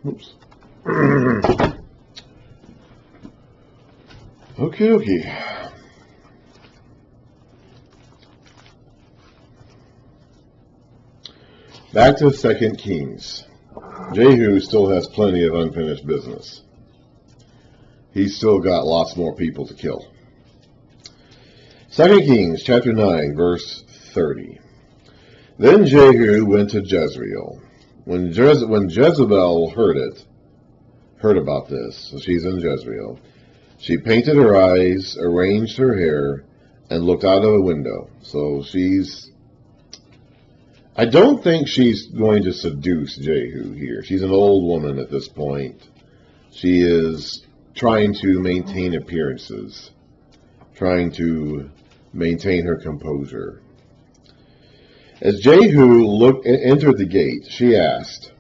Oops. Okay. Back to 2 Kings. Jehu still has plenty of unfinished business. He's still got lots more people to kill. 2 Kings chapter 9, verse 30. Then Jehu went to Jezreel. When Jezebel heard about this, so she's in Jezreel, she painted her eyes, arranged her hair, and looked out of a window. So I don't think she's going to seduce Jehu here. She's an old woman at this point. She is trying to maintain appearances, trying to maintain her composure. As Jehu entered the gate, she asked,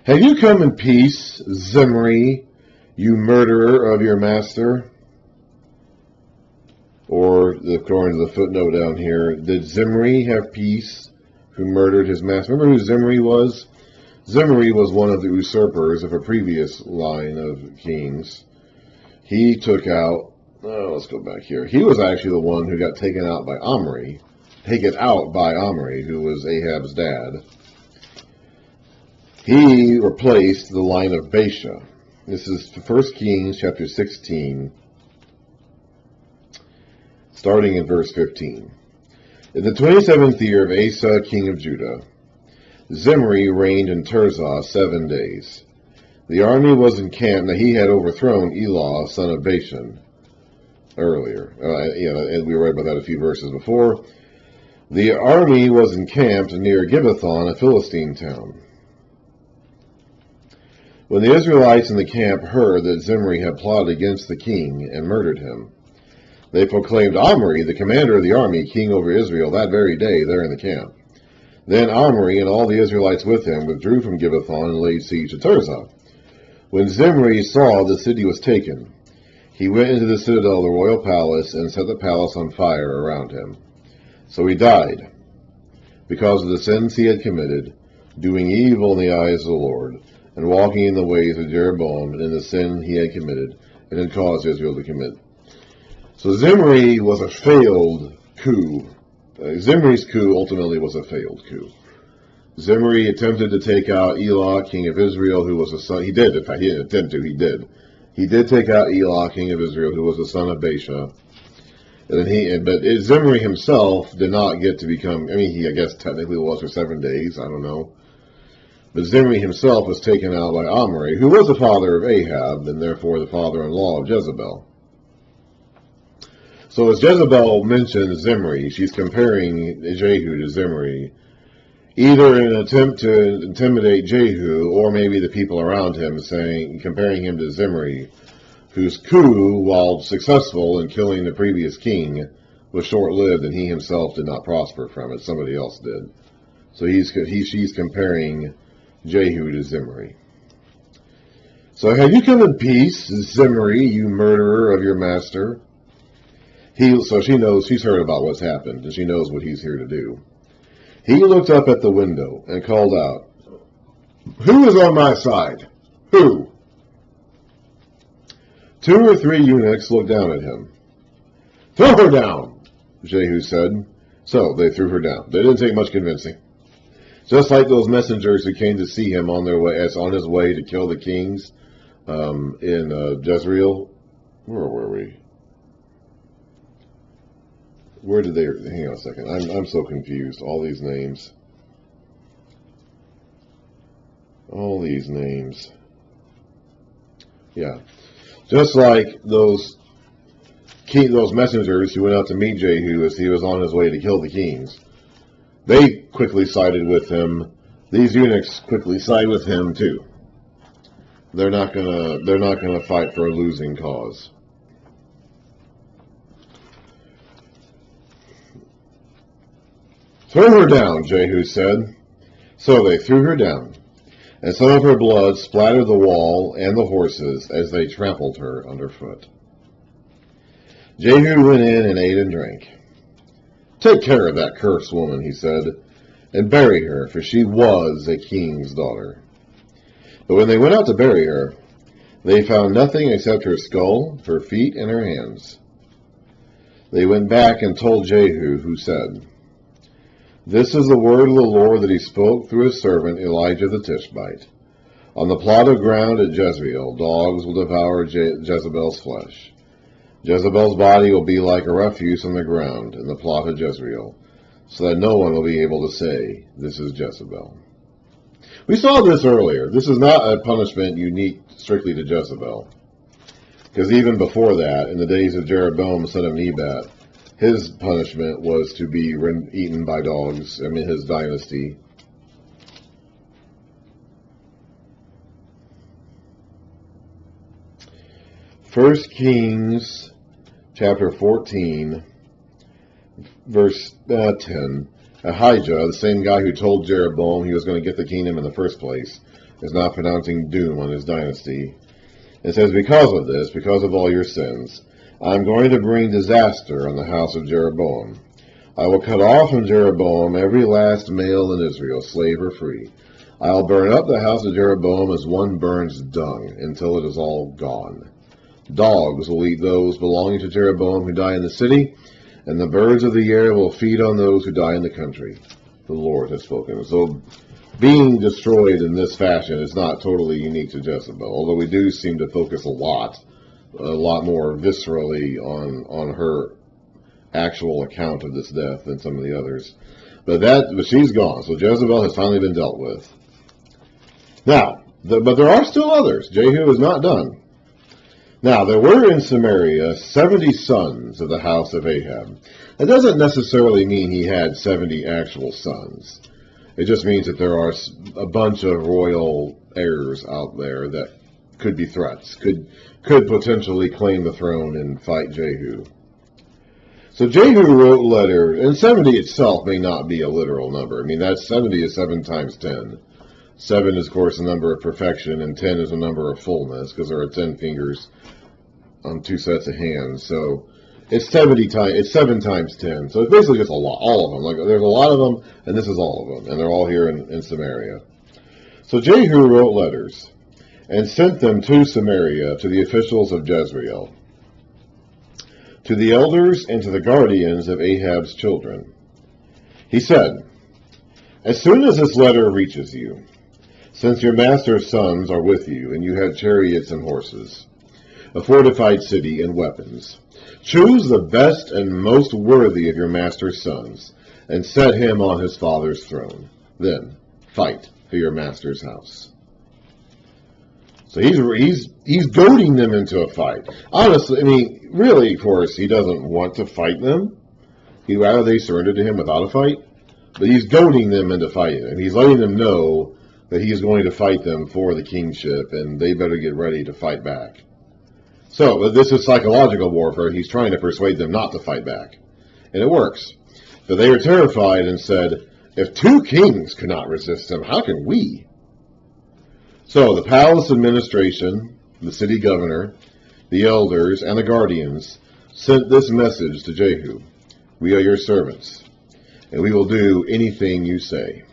"Have you come in peace, Zimri, you murderer of your master?" Or, according to the footnote down here, did Zimri have peace who murdered his master? Remember who Zimri was? Zimri was one of the usurpers of a previous line of kings. He took out, let's go back here. He was actually the one who got taken out by Omri, who was Ahab's dad. He replaced the line of Baasha. This is 1 Kings chapter 16, starting in verse 15. In the 27th year of Asa, king of Judah, Zimri reigned in Tirzah 7 days. The army was encamped. Now he had overthrown Elah, son of Bashan, earlier. And we read about that a few verses before. The army was encamped near Gibbethon, a Philistine town. When the Israelites in the camp heard that Zimri had plotted against the king and murdered him, they proclaimed Omri, the commander of the army, king over Israel, that very day there in the camp. Then Omri and all the Israelites with him withdrew from Gibbethon and laid siege to Tirzah. When Zimri saw the city was taken, he went into the citadel of the royal palace and set the palace on fire around him. So he died, because of the sins he had committed, doing evil in the eyes of the Lord, and walking in the ways of Jeroboam, and in the sin he had committed, and had caused Israel to commit. So Zimri was a failed coup. Zimri's coup ultimately was a failed coup. Zimri attempted to take out Elah, king of Israel, who was a son. He did, in fact, he didn't attempt to, he did. He did take out Elah, king of Israel, who was the son of Baasha. But Zimri himself did not get to become, he, I guess, technically was for 7 days, I don't know. But Zimri himself was taken out by Omri, who was the father of Ahab, and therefore the father-in-law of Jezebel. So as Jezebel mentions Zimri, she's comparing Jehu to Zimri, either in an attempt to intimidate Jehu, or maybe the people around him, comparing him to Zimri, whose coup, while successful in killing the previous king, was short-lived, and he himself did not prosper from it. Somebody else did. So she's comparing Jehu to Zimri. So, have you come in peace, Zimri, you murderer of your master? So she knows, she's heard about what's happened, and she knows what he's here to do. He looked up at the window and called out, "Who is on my side? Who?" 2 or 3 eunuchs looked down at him. "Throw her down," Jehu said. So they threw her down. They didn't take much convincing. Just like those messengers who came to see him on his way to kill the kings in Jezreel. Where were we? Where did they? Hang on a second. I'm so confused. All these names. Yeah. Just like those messengers who went out to meet Jehu as he was on his way to kill the kings. They quickly sided with him. These eunuchs quickly side with him too. They're not gonna fight for a losing cause. "Throw her down," Jehu said. So they threw her down, and some of her blood splattered the wall and the horses as they trampled her underfoot. Jehu went in and ate and drank. "Take care of that cursed woman," he said, and bury her, for she was a king's daughter. But when they went out to bury her, they found nothing except her skull, her feet, and her hands. They went back and told Jehu, who said, "This is the word of the Lord that he spoke through his servant Elijah the Tishbite. On the plot of ground at Jezreel, dogs will devour Jezebel's flesh. Jezebel's body will be like a refuse on the ground in the plot of Jezreel, so that no one will be able to say, 'This is Jezebel.'" We saw this earlier. This is not a punishment unique strictly to Jezebel. Because even before that, in the days of Jeroboam, son of Nebat, his punishment was to be eaten by dogs, his dynasty. First Kings chapter 14, verse 10. Ahijah, the same guy who told Jeroboam he was going to get the kingdom in the first place, is now pronouncing doom on his dynasty. It says, "Because of this, because of all your sins, I am going to bring disaster on the house of Jeroboam. I will cut off from Jeroboam every last male in Israel, slave or free. I will burn up the house of Jeroboam as one burns dung, until it is all gone. Dogs will eat those belonging to Jeroboam who die in the city, and the birds of the air will feed on those who die in the country. The Lord has spoken." So being destroyed in this fashion is not totally unique to Jezebel, although we do seem to focus a lot more viscerally on her actual account of this death than some of the others. But she's gone, so Jezebel has finally been dealt with. Now, but there are still others. Jehu is not done. Now, there were in Samaria 70 sons of the house of Ahab. That doesn't necessarily mean he had 70 actual sons. It just means that there are a bunch of royal heirs out there that could be threats, could potentially claim the throne and fight Jehu. So Jehu wrote letters, and 70 itself may not be a literal number. That's 70 is 7 times 10. 7 is, of course, a number of perfection, and 10 is a number of fullness, because there are 10 fingers on 2 sets of hands. So it's 7 times 10. So it's basically just a lot, all of them. Like there's a lot of them, and this is all of them, and they're all here in Samaria. So Jehu wrote letters and sent them to Samaria, to the officials of Jezreel, to the elders and to the guardians of Ahab's children. He said, "As soon as this letter reaches you, since your master's sons are with you, and you have chariots and horses, a fortified city and weapons, choose the best and most worthy of your master's sons, and set him on his father's throne. Then fight for your master's house." So he's goading them into a fight. Honestly, really, of course, he doesn't want to fight them. He'd rather they surrender to him without a fight. But he's goading them into fighting, and he's letting them know that he is going to fight them for the kingship, and they better get ready to fight back. So this is psychological warfare. He's trying to persuade them not to fight back. And it works. But they are terrified and said, "If 2 kings could not resist him, how can we?" So the palace administration, the city governor, the elders, and the guardians sent this message to Jehu: "We are your servants, and we will do anything you say.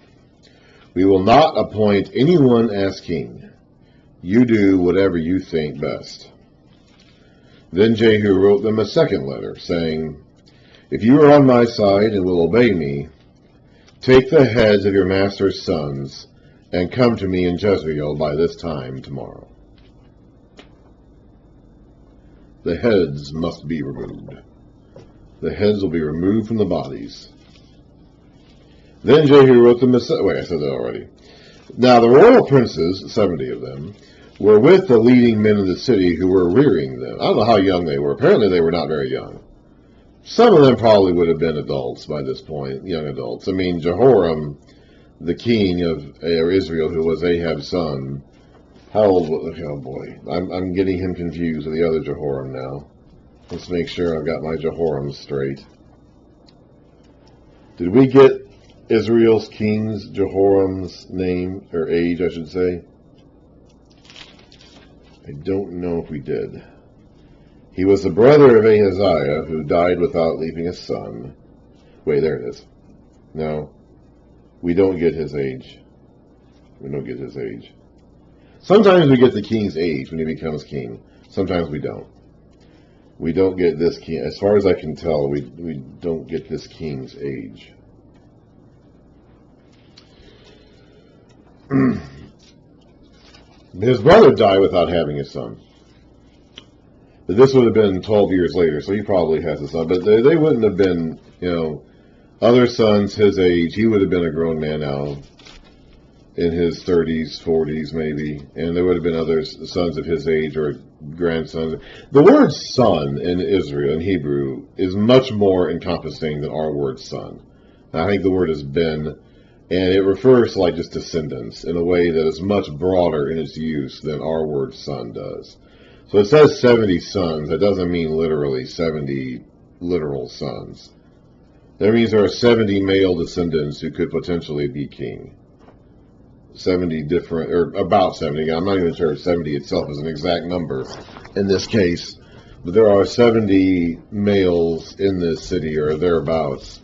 We will not appoint anyone as king. You do whatever you think best." Then Jehu wrote them a second letter, saying, "If you are on my side and will obey me, take the heads of your master's sons and come to me in Jezreel by this time tomorrow." The heads must be removed. The heads will be removed from the bodies. Then Jehu wrote them I said that already. Now the royal princes, 70 of them, were with the leading men of the city who were rearing them. I don't know how young they were. Apparently they were not very young. Some of them probably would have been adults by this point, young adults. Jehoram, the king of Israel, who was Ahab's son, how old was he? Oh boy, I'm getting him confused with the other Jehoram now. Let's make sure I've got my Jehorams straight. Did we get Israel's king's Jehoram's name, or age, I should say? I don't know if we did. He was the brother of Ahaziah, who died without leaving a son. Wait, there it is. No. we don't get his age. We don't get his age. Sometimes we get the king's age when he becomes king. Sometimes we don't. We don't get this king. As far as I can tell, we don't get this king's age. His brother died without having a son. But this would have been 12 years later, so he probably has a son. But they wouldn't have been, other sons his age. He would have been a grown man now, in his 30s, 40s maybe. And there would have been other sons of his age or grandsons. The word son in Israel, in Hebrew, is much more encompassing than our word son. I think the word is ben, and it refers to like just descendants in a way that is much broader in its use than our word son does. So it says 70 sons. That doesn't mean literally 70 literal sons. That means there are 70 male descendants who could potentially be king. 70 different, or about 70. I'm not even sure if 70 itself is an exact number in this case. But there are 70 males in this city or thereabouts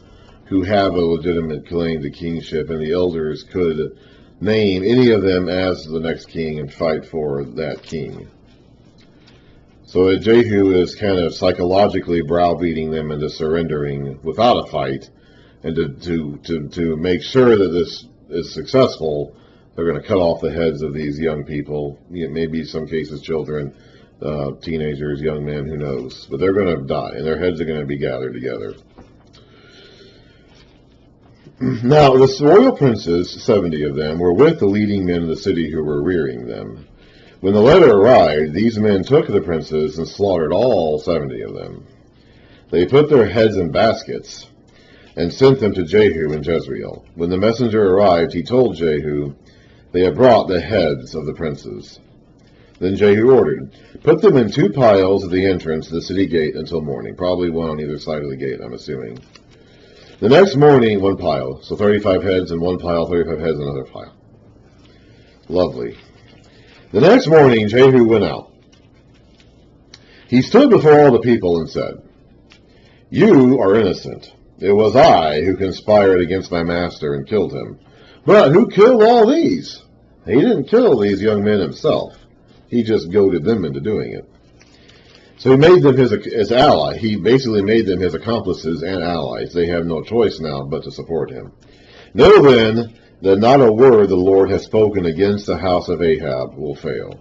who have a legitimate claim to kingship, and the elders could name any of them as the next king and fight for that king. So Jehu is kind of psychologically browbeating them into surrendering without a fight, and to make sure that this is successful, they're going to cut off the heads of these young people, maybe in some cases children, teenagers, young men, who knows. But they're going to die, and their heads are going to be gathered together. Now, the royal princes, 70 of them, were with the leading men of the city who were rearing them. When the letter arrived, these men took the princes and slaughtered all 70 of them. They put their heads in baskets and sent them to Jehu in Jezreel. When the messenger arrived, he told Jehu, "They have brought the heads of the princes." Then Jehu ordered, "Put them in 2 piles at the entrance to the city gate until morning." Probably one on either side of the gate, I'm assuming. The next morning, 1 pile. So 35 heads in 1 pile, 35 heads in another pile. Lovely. The next morning, Jehu went out. He stood before all the people and said, "You are innocent. It was I who conspired against my master and killed him. But who killed all these?" He didn't kill these young men himself. He just goaded them into doing it. So he made them his ally. He basically made them his accomplices and allies. They have no choice now but to support him. Know then that not a word the Lord has spoken against the house of Ahab will fail.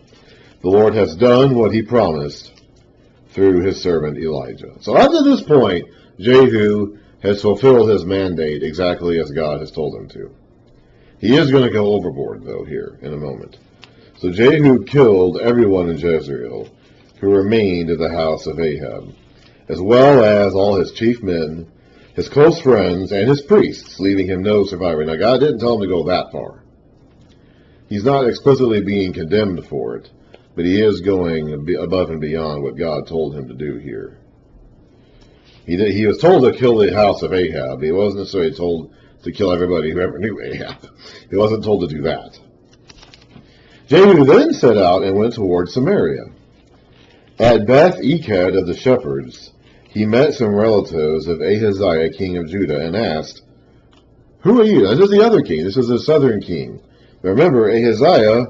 The Lord has done what he promised through his servant Elijah. So up to this point, Jehu has fulfilled his mandate exactly as God has told him to. He is going to go overboard, though, here in a moment. So Jehu killed everyone in Jezreel who remained in the house of Ahab, as well as all his chief men, his close friends, and his priests, leaving him no survivor. Now, God didn't tell him to go that far. He's not explicitly being condemned for it, but he is going above and beyond what God told him to do here. He was told to kill the house of Ahab. He wasn't necessarily told to kill everybody who ever knew Ahab. He wasn't told to do that. Jehu then set out and went toward Samaria. At Beth-Eked of the shepherds, he met some relatives of Ahaziah, king of Judah, and asked, "Who are you?" This is the other king. This is the southern king. Remember, Ahaziah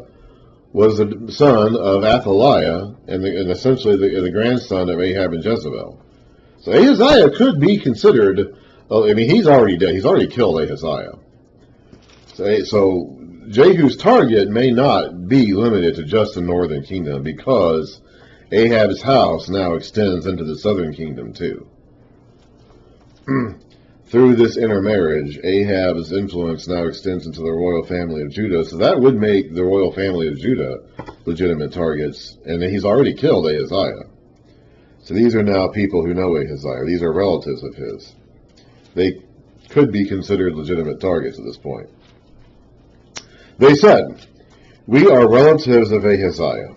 was the son of Athaliah and essentially the grandson of Ahab and Jezebel. So Ahaziah could be considered, he's already dead. He's already killed Ahaziah. So Jehu's target may not be limited to just the northern kingdom, because Ahab's house now extends into the southern kingdom too. Through this intermarriage, Ahab's influence now extends into the royal family of Judah, so that would make the royal family of Judah legitimate targets, and he's already killed Ahaziah. So these are now people who know Ahaziah. These are relatives of his. They could be considered legitimate targets at this point. They said, "We are relatives of Ahaziah,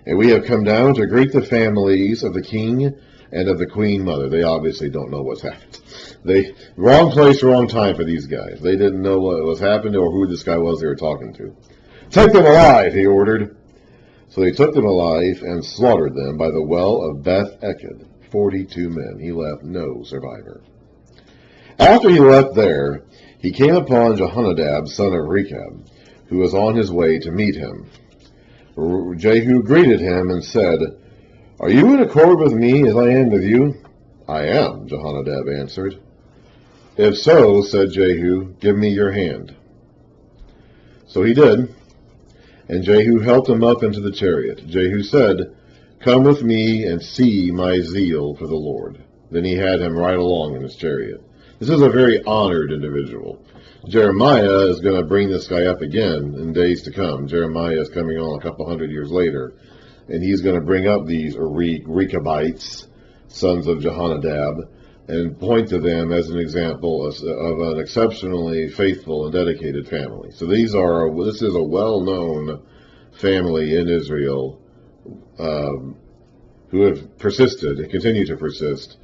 and we have come down to greet the families of the king and of the queen mother." They obviously don't know what's happened. Wrong place, wrong time for these guys. They didn't know what was happening or who this guy was they were talking to. "Take them alive," he ordered. So they took them alive and slaughtered them by the well of Beth-Eked, 42 men. He left no survivor. After he left there, he came upon Jehonadab, son of Rechab, who was on his way to meet him. Jehu greeted him and said, "Are you in accord with me as I am with you?" "I am," Jehonadab answered. "If so," said Jehu, "give me your hand." So he did, and Jehu helped him up into the chariot. Jehu said, "Come with me and see my zeal for the Lord." Then he had him ride along in his chariot. This is a very honored individual. Jeremiah is going to bring this guy up again in days to come. Jeremiah is coming on a couple hundred years later, and he's going to bring up these Rechabites, sons of Jehonadab, and point to them as an example of an exceptionally faithful and dedicated family. So this is a well-known family in Israel who have persisted and continue to persist,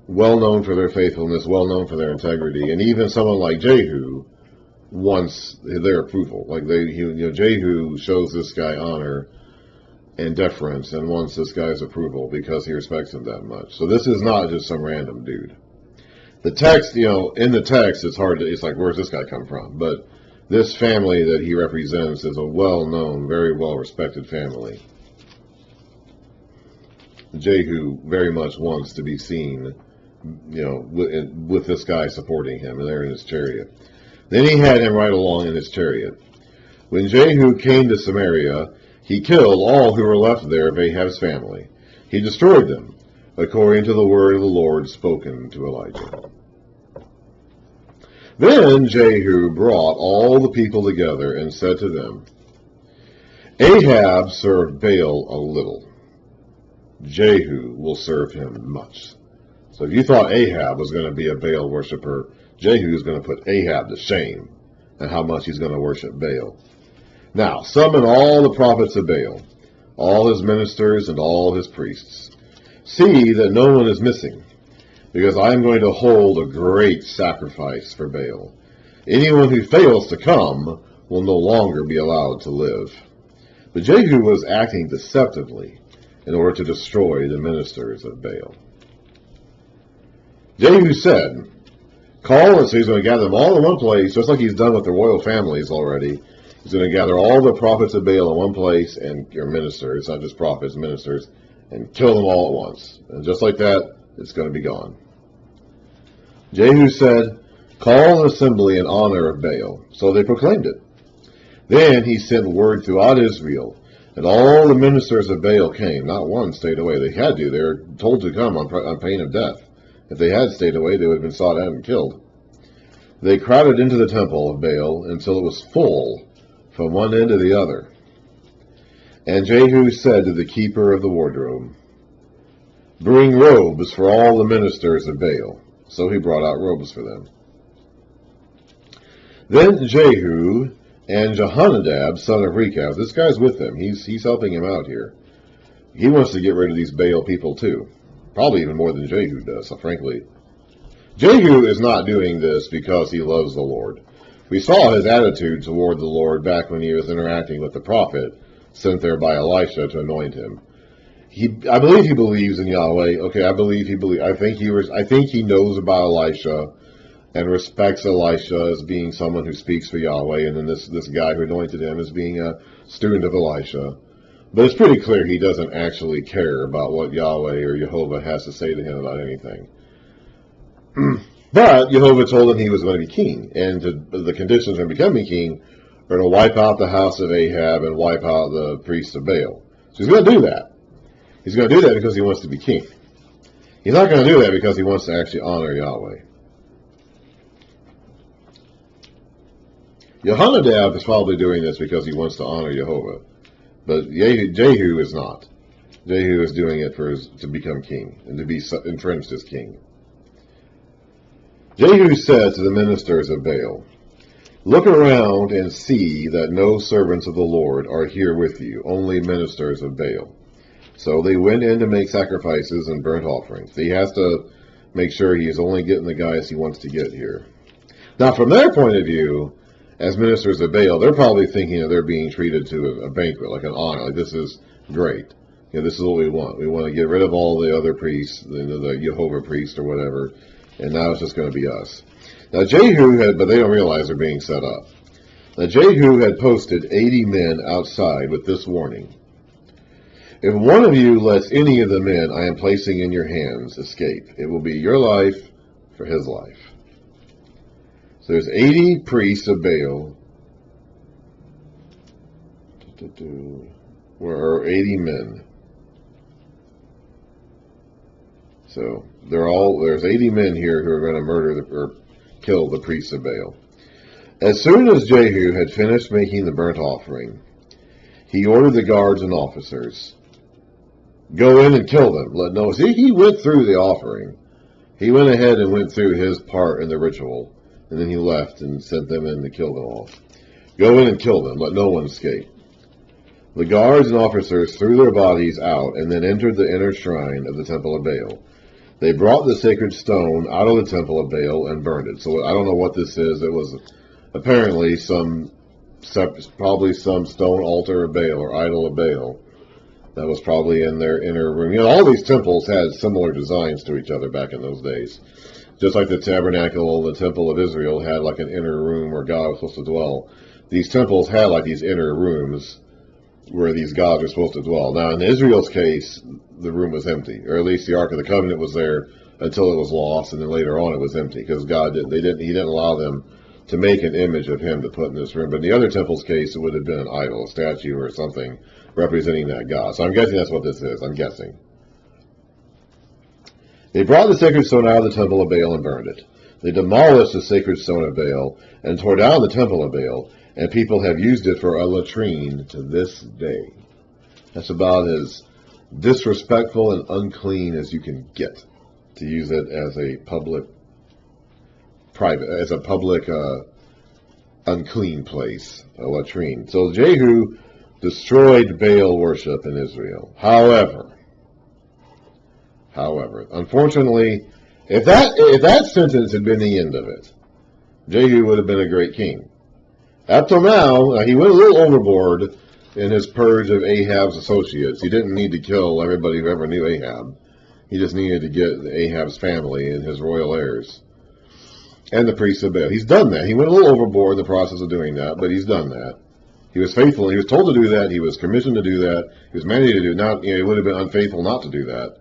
well known for their faithfulness, well known for their integrity, and even someone like Jehu wants their approval. Like Jehu shows this guy honor and deference and wants this guy's approval because he respects him that much. So this is not just some random dude. The text, in the text, it's like, where's this guy come from? But this family that he represents is a well-known, very well-respected family. Jehu very much wants to be seen, with this guy supporting him, and they're in his chariot. Then he had him ride along in his chariot. When Jehu came to Samaria, he killed all who were left there of Ahab's family. He destroyed them, according to the word of the Lord spoken to Elijah. Then Jehu brought all the people together and said to them, "Ahab served Baal a little. Jehu will serve him much." So if you thought Ahab was going to be a Baal worshiper, Jehu is going to put Ahab to shame and how much he's going to worship Baal. "Now summon all the prophets of Baal, all his ministers and all his priests. See that no one is missing, because I am going to hold a great sacrifice for Baal. Anyone who fails to come will no longer be allowed to live." But Jehu was acting deceptively in order to destroy the ministers of Baal. Jehu said, "Call," so he's going to gather them all in one place, just like he's done with the royal families already. He's going to gather all the prophets of Baal in one place, and your ministers, not just prophets, ministers, and kill them all at once. And just like that, it's going to be gone. Jehu said, "Call an assembly in honor of Baal." So they proclaimed it. Then he sent word throughout Israel, and all the ministers of Baal came. Not one stayed away. They had to. They were told to come on pain of death. If they had stayed away, they would have been sought out and killed. They crowded into the temple of Baal until it was full from one end to the other. And Jehu said to the keeper of the wardrobe, "Bring robes for all the ministers of Baal." So he brought out robes for them. Then Jehu and Jehonadab, son of Rechab, this guy's with him. He's helping him out here. He wants to get rid of these Baal people too. Probably even more than Jehu does, so frankly. Jehu is not doing this because he loves the Lord. We saw his attitude toward the Lord back when he was interacting with the prophet sent there by Elisha to anoint him. I believe he believes in Yahweh. Okay, I think he knows about Elisha and respects Elisha as being someone who speaks for Yahweh, and then this guy who anointed him as being a student of Elisha. But it's pretty clear he doesn't actually care about what Yahweh or Jehovah has to say to him about anything. But Jehovah told him he was going to be king, and the conditions for becoming king are to wipe out the house of Ahab and wipe out the priests of Baal. So he's going to do that. He's going to do that because he wants to be king. He's not going to do that because he wants to actually honor Yahweh. Jehonadab is probably doing this because he wants to honor Jehovah. But Jehu is not. Jehu is doing it to become king and to be entrenched as king. Jehu said to the ministers of Baal, "Look around and see that no servants of the Lord are here with you, only ministers of Baal." So they went in to make sacrifices and burnt offerings. He has to make sure he's only getting the guys he wants to get here. Now, from their point of view, as ministers of Baal, they're probably thinking they're being treated to a banquet, like an honor. Like, this is great. This is what we want. We want to get rid of all the other priests, the Jehovah priest or whatever, and now it's just going to be us. Now Jehu had, but they don't realize they're being set up. Now Jehu had posted 80 men outside with this warning. If one of you lets any of the men I am placing in your hands escape, it will be your life for his life. So there's 80 priests of Baal, or 80 men. So there's 80 men here who are going to murder or kill the priests of Baal. As soon as Jehu had finished making the burnt offering, he ordered the guards and officers, go in and kill them. Let no. See, he went through the offering. He went ahead and went through his part in the ritual, and then he left and sent them in to kill them all. Go in and kill them. Let no one escape. The guards and officers threw their bodies out and then entered the inner shrine of the temple of Baal. They brought the sacred stone out of the temple of Baal and burned it. So I don't know what this is. It was apparently probably some stone altar of Baal or idol of Baal that was probably in their inner room. You know, all these temples had similar designs to each other back in those days. Just like the tabernacle, the temple of Israel had like an inner room where God was supposed to dwell. These temples had like these inner rooms where these gods are supposed to dwell. Now, in Israel's case, the room was empty, or at least the Ark of the Covenant was there until it was lost, and then later on it was empty because he didn't allow them to make an image of him to put in this room. But in the other temple's case, it would have been an idol, a statue, or something representing that god. So I'm guessing that's what this is. I'm guessing. They brought the sacred stone out of the temple of Baal and burned it. They demolished the sacred stone of Baal and tore down the temple of Baal, and people have used it for a latrine to this day. That's about as disrespectful and unclean as you can get, to use it as a public unclean place, a latrine. So Jehu destroyed Baal worship in Israel. However, unfortunately, if that sentence had been the end of it, Jehu would have been a great king. Up till now, he went a little overboard in his purge of Ahab's associates. He didn't need to kill everybody who ever knew Ahab. He just needed to get Ahab's family and his royal heirs and the priests of Baal. He's done that. He went a little overboard in the process of doing that, but he's done that. He was faithful. He was told to do that. He was commissioned to do that. He was mandated to do that. He would have been unfaithful not to do that.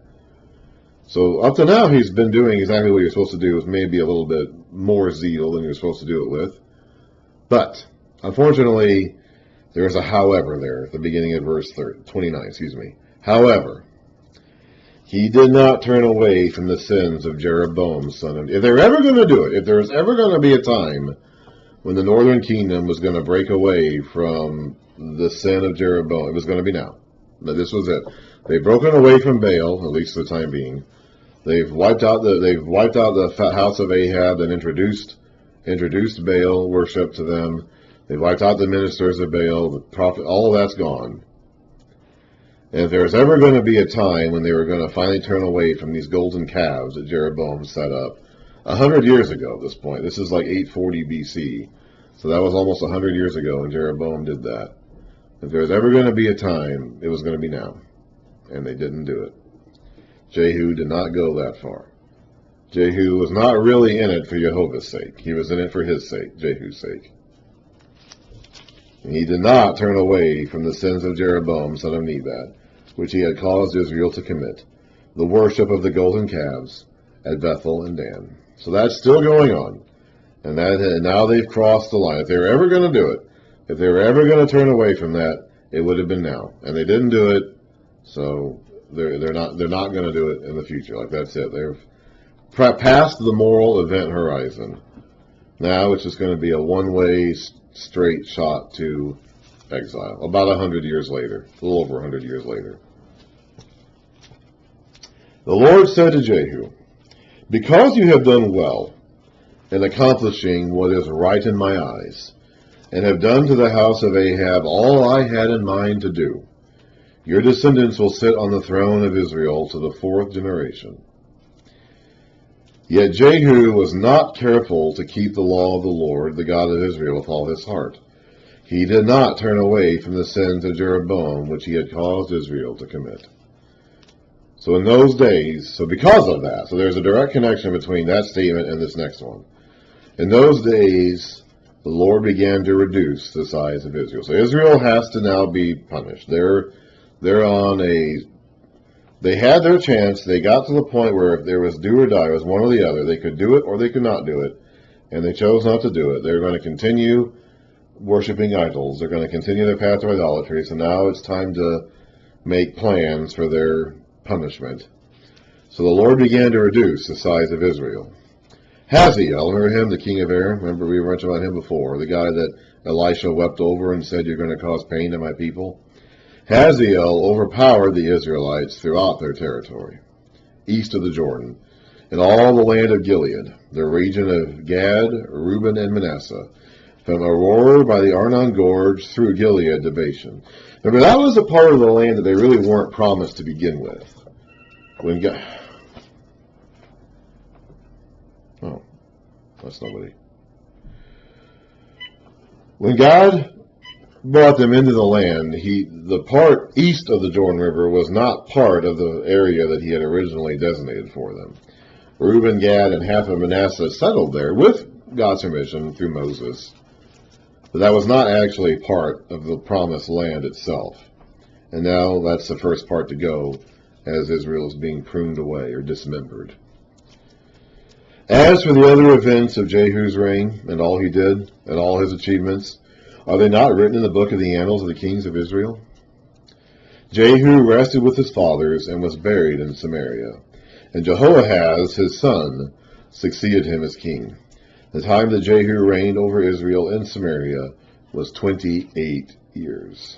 So up to now, he's been doing exactly what he was supposed to do, with maybe a little bit more zeal than he was supposed to do it with. But unfortunately, there is a however there at the beginning of verse 29. However, he did not turn away from the sins of Jeroboam, son of... If they're ever going to do it, if there's ever going to be a time when the northern kingdom was going to break away from the sin of Jeroboam, it was going to be now. But this was it. They've broken away from Baal, at least for the time being. They've wiped out the house of Ahab and introduced Baal worship to them. They've wiped out the ministers of Baal, the prophet. All of that's gone. And if there was ever going to be a time when they were going to finally turn away from these golden calves that Jeroboam set up 100 years ago at this point. This is like 840 BC. So that was almost 100 years ago when Jeroboam did that. If there was ever going to be a time, it was going to be now. And they didn't do it. Jehu did not go that far. Jehu was not really in it for Jehovah's sake. He was in it for his sake, Jehu's sake. And he did not turn away from the sins of Jeroboam, son of Nebat, which he had caused Israel to commit, the worship of the golden calves at Bethel and Dan. So that's still going on. And now they've crossed the line. If they were ever going to do it, if they were ever going to turn away from that, it would have been now. And they didn't do it, so they're not going to do it in the future. Like, that's it. They're past the moral event horizon. Now it's just going to be a one-way straight shot to exile. About 100 years later, a little over 100 years later. The Lord said to Jehu, because you have done well in accomplishing what is right in my eyes, and have done to the house of Ahab all I had in mind to do, your descendants will sit on the throne of Israel to the 4th generation. Yet Jehu was not careful to keep the law of the Lord, the God of Israel, with all his heart. He did not turn away from the sins of Jeroboam, which he had caused Israel to commit. So in those days, so because of that, so there's a direct connection between that statement and this next one. In those days, the Lord began to reduce the size of Israel. So Israel has to now be punished. They're on a... They had their chance. They got to the point where if there was do or die, it was one or the other. They could do it or they could not do it. And they chose not to do it. They're going to continue worshiping idols. They're going to continue their path of idolatry. So now it's time to make plans for their punishment. So the Lord began to reduce the size of Israel. Hazael, remember him, the king of Aram? Remember we mentioned about him before. The guy that Elisha wept over and said, "You're going to cause pain to my people." Hazael overpowered the Israelites throughout their territory, east of the Jordan, in all the land of Gilead, the region of Gad, Reuben, and Manasseh, from Aurora by the Arnon Gorge through Gilead to Bashan. Remember, that was a part of the land that they really weren't promised to begin with. When God... Oh, that's nobody. When God brought them into the land, the part east of the Jordan River was not part of the area that he had originally designated for them. Reuben, Gad, and half of Manasseh settled there with God's permission through Moses. But that was not actually part of the promised land itself. And now that's the first part to go as Israel is being pruned away or dismembered. As for the other events of Jehu's reign and all he did and all his achievements, are they not written in the book of the annals of the kings of Israel? Jehu rested with his fathers and was buried in Samaria. And Jehoahaz, his son, succeeded him as king. The time that Jehu reigned over Israel in Samaria was 28 years.